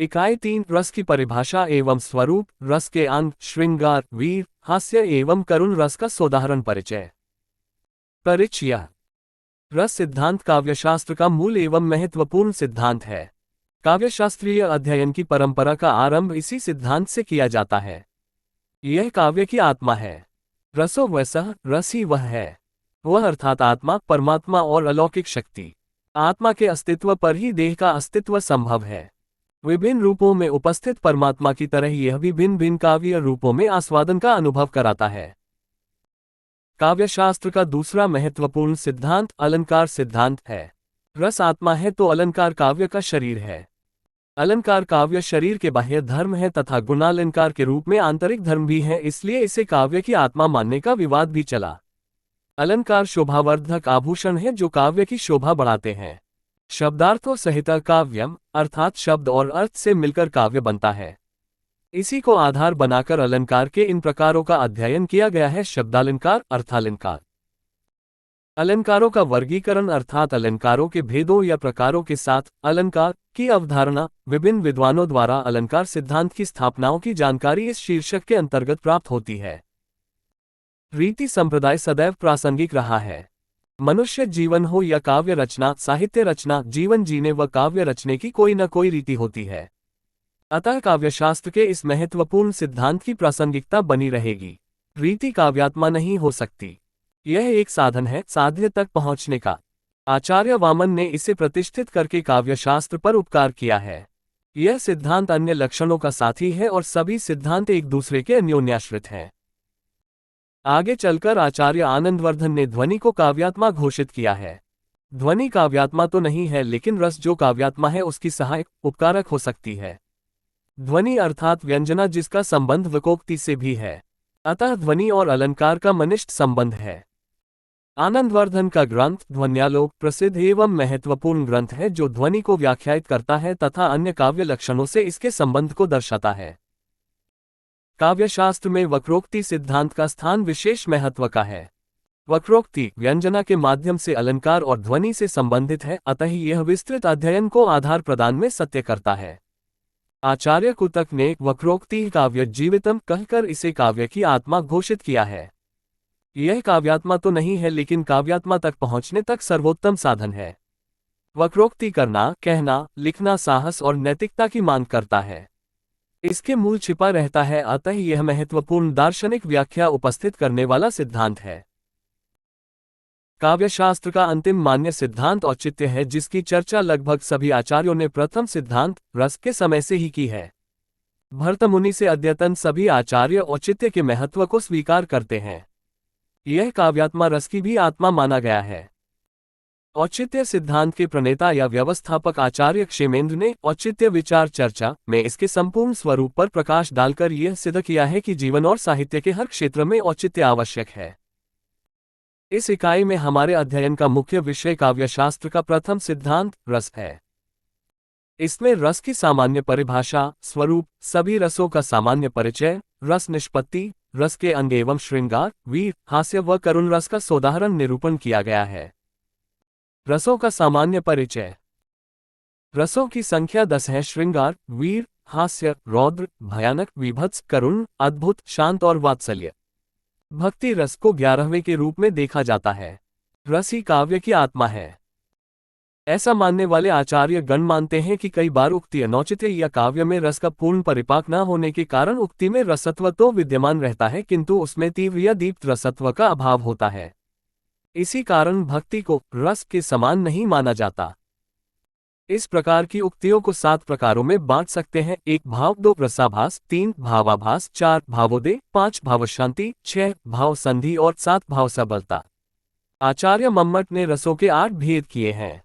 इकाई 3 रस की परिभाषा एवं स्वरूप, रस के अंग, श्रृंगार, वीर, हास्य एवं करुण रस का सोदाहरण परिचय। परिचय। रस सिद्धांत काव्यशास्त्र का मूल एवं महत्वपूर्ण सिद्धांत है। काव्यशास्त्रीय अध्ययन की परंपरा का आरंभ इसी सिद्धांत से किया जाता है। यह काव्य की आत्मा है। रसो वसः, रस ही वह है। वह अर्थात आत्मा, परमात्मा और अलौकिक शक्ति। आत्मा के अस्तित्व पर ही देह का अस्तित्व संभव है। विभिन्न रूपों में उपस्थित परमात्मा की तरह यह भी भिन्न भिन्न काव्य रूपों में आस्वादन का अनुभव कराता है। काव्यशास्त्र का दूसरा महत्वपूर्ण सिद्धांत अलंकार सिद्धांत है। रस आत्मा है तो अलंकार काव्य का शरीर है। अलंकार काव्य शरीर के बाह्य धर्म है तथा गुणालंकार के रूप में आंतरिक धर्म भी है, इसलिए इसे काव्य की आत्मा मानने का विवाद भी चला। अलंकार शोभावर्धक आभूषण है जो काव्य की शोभा बढ़ाते हैं। शब्दार्थों सहित काव्यम अर्थात शब्द और अर्थ से मिलकर काव्य बनता है। इसी को आधार बनाकर अलंकार के इन प्रकारों का अध्ययन किया गया है। शब्दालंकार, अर्थालंकार। अलंकारों का वर्गीकरण अर्थात अलंकारों के भेदों या प्रकारों के साथ अलंकार की अवधारणा। विभिन्न विद्वानों द्वारा अलंकार सिद्धांत की स्थापनाओं की जानकारी इस शीर्षक के अंतर्गत प्राप्त होती है। रीति संप्रदाय सदैव प्रासंगिक रहा है। मनुष्य जीवन हो या काव्य रचना, साहित्य रचना, जीवन जीने व काव्य रचने की कोई न कोई रीति होती है। अतः काव्यशास्त्र के इस महत्वपूर्ण सिद्धांत की प्रासंगिकता बनी रहेगी। रीति काव्यात्मा नहीं हो सकती। यह एक साधन है साध्य तक पहुंचने का। आचार्य वामन ने इसे प्रतिष्ठित करके काव्यशास्त्र पर उपकार किया है। यह सिद्धांत अन्य लक्षणों का साथी है और सभी सिद्धांत एक दूसरे के अन्योन्याश्रित हैं। आगे चलकर आचार्य आनंदवर्धन ने ध्वनि को काव्यात्मा घोषित किया है। ध्वनि काव्यात्मा तो नहीं है, लेकिन रस जो काव्यात्मा है उसकी सहायक उपकारक हो सकती है। ध्वनि अर्थात व्यंजना जिसका संबंध वकोक्ति से भी है। अतः ध्वनि और अलंकार का मनिष्ठ संबंध है। आनंदवर्धन का ग्रंथ ध्वन्यालोक प्रसिद्ध एवं महत्वपूर्ण ग्रंथ है जो ध्वनि को व्याख्यायित करता है तथा अन्य काव्य लक्षणों से इसके संबंध को दर्शाता है। काव्यशास्त्र में वक्रोक्ति सिद्धांत का स्थान विशेष महत्व का है। वक्रोक्ति व्यंजना के माध्यम से अलंकार और ध्वनि से संबंधित है, अतः यह विस्तृत अध्ययन को आधार प्रदान में सत्य करता है। आचार्य कुतक ने वक्रोक्ति काव्य जीवितम कहकर इसे काव्य की आत्मा घोषित किया है। यह काव्यात्मा तो नहीं है, लेकिन काव्यात्मा तक पहुंचने तक सर्वोत्तम साधन है। वक्रोक्ति करना, कहना, लिखना साहस और नैतिकता की मांग करता है। इसके मूल छिपा रहता है, अतः यह महत्वपूर्ण दार्शनिक व्याख्या उपस्थित करने वाला सिद्धांत है। काव्यशास्त्र का अंतिम मान्य सिद्धांत औचित्य है, जिसकी चर्चा लगभग सभी आचार्यों ने प्रथम सिद्धांत रस के समय से ही की है। भर्तमुनि से अद्यतन सभी आचार्य औचित्य के महत्व को स्वीकार करते हैं। यह काव्यात्मा रस की भी आत्मा माना गया है। औचित्य सिद्धांत के प्रणेता या व्यवस्थापक आचार्य क्षेमेंद्र ने औचित्य विचार चर्चा में इसके संपूर्ण स्वरूप पर प्रकाश डालकर यह सिद्ध किया है कि जीवन और साहित्य के हर क्षेत्र में औचित्य आवश्यक है। इस इकाई में हमारे अध्ययन का मुख्य विषय काव्यशास्त्र का प्रथम सिद्धांत रस है। इसमें रस की सामान्य परिभाषा, स्वरूप, सभी रसों का सामान्य परिचय, रस निष्पत्ति, रस के अंग एवं श्रृंगार, वीर, हास्य व करुण रस का सोदाहरण निरूपण किया गया है। रसों का सामान्य परिचय। रसों की संख्या 10 है। श्रृंगार, वीर, हास्य, रौद्र, भयानक, विभत्स, करुण, अद्भुत, शांत और वात्सल्य। भक्ति रस को 11वें के रूप में देखा जाता है। रस ही काव्य की आत्मा है। ऐसा मानने वाले आचार्य गण मानते हैं कि कई बार उक्ति अनौचित्य या काव्य में रस का पूर्ण परिपाक न होने के कारण उक्ति में रसत्व तो विद्यमान रहता है, किंतु उसमें तीव्र या दीप्त रसत्व का अभाव होता है। इसी कारण भक्ति को रस के समान नहीं माना जाता। इस प्रकार की उक्तियों को 7 प्रकारों में बांट सकते हैं। 1 भाव, 2 रसाभास, 3 भावाभास, 4 भावोदय, 5 भावशांति, 6 भाव संधि और 7 भाव सबलता। आचार्य मम्मट ने रसों के 8 भेद किए हैं,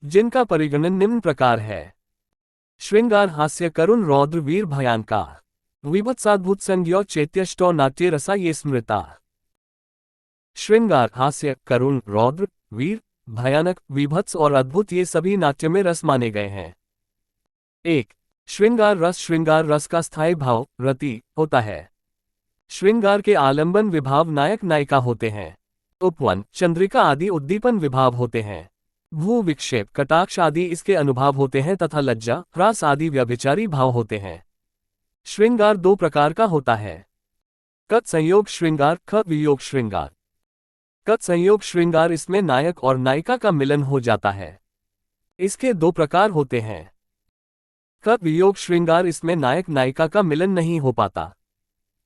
जिनका परिगणन निम्न प्रकार है। श्रृंगार, हास्य, करुण, रौद्र, वीर, भयानका, विभत्साद्भुत, संज्ञो, चैत्यष्टो, नाट्य रसा ये स्मृता। श्रृंगार, हास्य, करुण, रौद्र, वीर, भयानक, विभत्स और अद्भुत ये सभी नाट्य में रस माने गए हैं। 1 श्रृंगार रस। श्रृंगार रस का स्थायी भाव रति होता है। श्रृंगार के आलंबन विभाव नायक नायिका होते हैं। उपवन, चंद्रिका आदि उद्दीपन विभाव होते हैं। भू विक्षेप, कटाक्ष आदि इसके अनुभव होते हैं तथा लज्जा, ह्रास आदि व्यभिचारी भाव होते हैं। श्रृंगार दो प्रकार का होता है। कत संयोग श्रृंगार, ख वियोग श्रृंगार। कत संयोग श्रृंगार, इसमें नायक और नायिका का मिलन हो जाता है। इसके दो प्रकार होते हैं। ख वियोग श्रृंगार, इसमें नायक नायिका का मिलन नहीं हो पाता।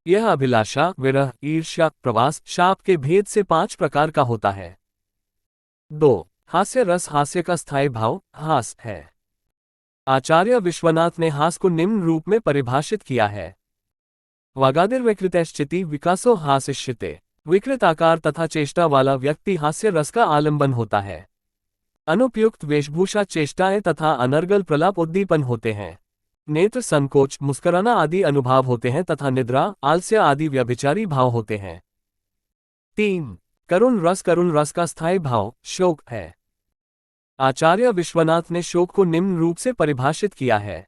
यह अभिलाषा, विरह, ईर्ष्या, प्रवास, शाप के भेद से 5 प्रकार का होता है। 2. हास्य रस, हास्य का स्थायी भाव हास है। आचार्य विश्वनाथ ने हास को निम्न रूप में परिभाषित किया है। वागादिर्विकृतश्चिति विकासो हास्यश्चिते। विकृत आकार तथा चेष्टा वाला व्यक्ति हास्य रस का आलंबन होता है। अनुपयुक्त वेशभूषा, चेष्टाएं तथा अनर्गल प्रलाप उद्दीपन होते हैं। नेत्र संकोच, मुस्कुराना आदि अनुभव होते हैं तथा निद्रा, आलस्य आदि व्यभिचारी भाव होते हैं। 3. करुण रस, करुण रस का स्थायी भाव शोक है। आचार्य विश्वनाथ ने शोक को निम्न रूप से परिभाषित किया है।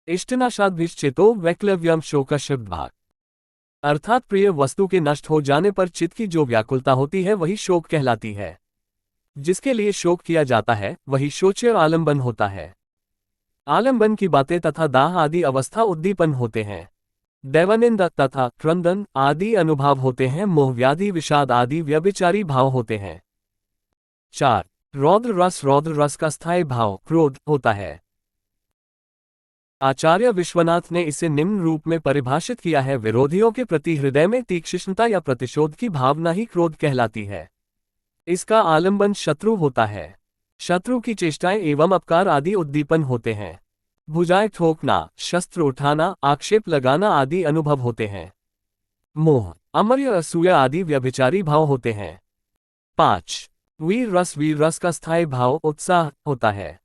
इष्टनाशाद्भिश्चितो वैक्लव्यम शोकशब्दभाग। अर्थात प्रिय वस्तु के नष्ट हो जाने पर चित्त की जो व्याकुलता होती है वही शोक कहलाती है। जिसके लिए शोक किया जाता है वही शोच्य आलंबन होता है। आलंबन की बातें तथा दाह आदि अवस्था उद्दीपन होते हैं। दैवानिंद तथा क्रंदन आदि अनुभव होते हैं। मोह, व्याधि, विषाद आदि व्यभिचारी भाव होते हैं। 4. रौद्र रस, रौद्र रस का स्थायी भाव क्रोध होता है। आचार्य विश्वनाथ ने इसे निम्न रूप में परिभाषित किया है। विरोधियों के प्रति हृदय में तीक्ष्णता या प्रतिशोध की भावना ही क्रोध कहलाती है। इसका आलंबन शत्रु होता है। शत्रु की चेष्टाएं एवं अपकार आदि उद्दीपन होते हैं। भुजाएं ठोकना, शस्त्र उठाना, आक्षेप लगाना आदि अनुभव होते हैं। मोह, अमर्य, असूया आदि व्यभिचारी भाव होते हैं। 5. वीर रस, वीर रस का स्थायी भाव उत्साह होता है।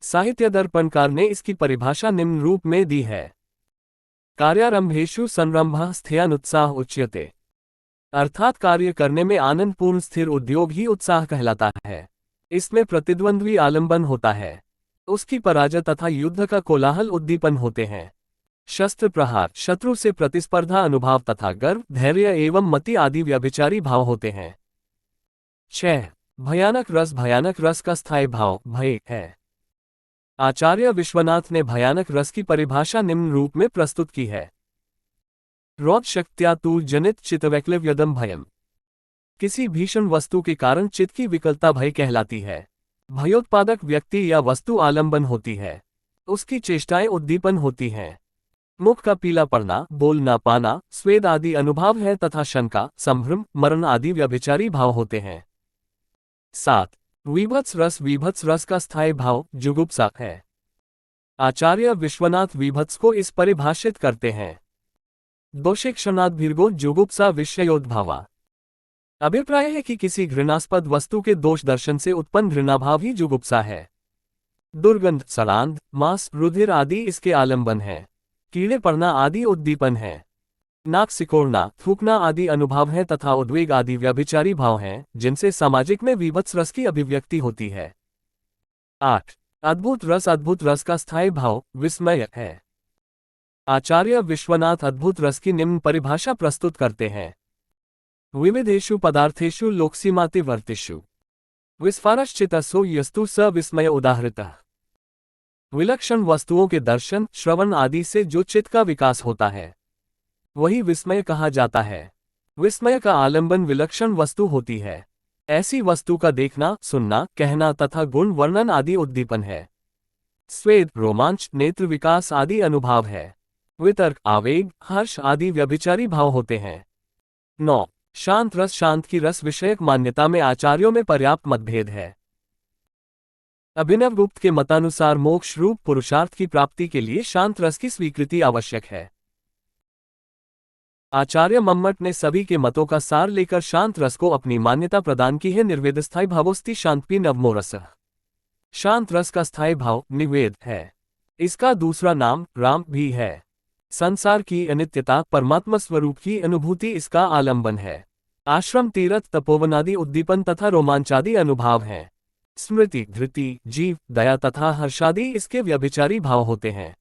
साहित्य दर्पणकार ने इसकी परिभाषा निम्न रूप में दी है। कार्यारंभेषु संरंभः स्थेयानुत्साह उच्यते। अर्थात कार्य करने में आनंदपूर्ण स्थिर उद्योग ही उत्साह कहलाता है। इसमें प्रतिद्वंद्वी आलंबन होता है। उसकी पराजय तथा युद्ध का कोलाहल उद्दीपन होते हैं। शस्त्र प्रहार, शत्रु से प्रतिस्पर्धा अनुभव तथा गर्व, धैर्य एवं मति आदि व्यभिचारी भाव होते हैं। 6. भयानक रस, भयानक रस का स्थायी भाव भय है। आचार्य विश्वनाथ ने भयानक रस की परिभाषा निम्न रूप में प्रस्तुत की है। रौद्र शक्त्या तु जनित चित्तवैक्लव्यदम भयम। किसी भीषण वस्तु के कारण चित्त की विकलता भय कहलाती है। भयोत्पादक व्यक्ति या वस्तु आलंबन होती है। उसकी चेष्टाएं उद्दीपन होती हैं। मुख का पीला पड़ना, बोल ना पाना, स्वेद आदि अनुभव है तथा शंका, संभ्रम, मरण आदि व्यभिचारी भाव होते हैं। 7. विभत्स रस, विभत्स रस का स्थायी भाव जुगुप्सा है। आचार्य विश्वनाथ विभत्स को इस परिभाषित करते हैं। दोषेक्षणाद्भिर्गो जुगुप्सा विषयोद्भावा। अभिप्राय है कि किसी घृणास्पद वस्तु के दोष दर्शन से उत्पन्न घृणाभाव ही जुगुप्सा है। दुर्गंध, सड़ांध, मांस, रुधिर आदि इसके आलंबन है। कीड़े पड़ना आदि उद्दीपन है। नाक सिकोड़ना, थूकना आदि अनुभव है तथा उद्वेग आदि व्यभिचारी भाव हैं, जिनसे सामाजिक में विभत्स रस की अभिव्यक्ति होती है। 8. अद्भुत रस, अद्भुत रस का स्थायी भाव विस्मय है। आचार्य विश्वनाथ अद्भुत रस की निम्न परिभाषा प्रस्तुत करते हैं। विविधेषु पदार्थेषु लोकसीमाति वर्तिषु विस्फारश्चितसो यस्तु स विस्मय उदाहृतः। विलक्षण वस्तुओं के दर्शन, श्रवण आदि से जो चित्त का विकास होता है वही विस्मय कहा जाता है। विस्मय का आलंबन विलक्षण वस्तु होती है। ऐसी वस्तु का देखना, सुनना, कहना तथा गुण वर्णन आदि उद्दीपन है। स्वेद, रोमांच, नेत्र विकास आदि अनुभव है। वितर्क, आवेग, हर्ष आदि व्यभिचारी भाव होते हैं। 9. शांत रस, शांत की रस विषयक मान्यता में आचार्यों में पर्याप्त मतभेद है। अभिनवगुप्त के मतानुसार मोक्ष रूप पुरुषार्थ की प्राप्ति के लिए शांत रस की स्वीकृति आवश्यक है। आचार्य मम्मट ने सभी के मतों का सार लेकर शांत रस को अपनी मान्यता प्रदान की है। निर्वेद स्थायी भावोस्ति शांति नवमोरस। शांत रस का स्थायी भाव निवेद है। इसका दूसरा नाम राम भी है। संसार की अनित्यता, परमात्मा स्वरूप की अनुभूति इसका आलंबन है। आश्रम, तीर्थ, तपोवनादि उद्दीपन तथा रोमांचादि अनुभव हैं। स्मृति, धृति, जीव, दया तथा हर्षादि इसके व्यभिचारी भाव होते हैं।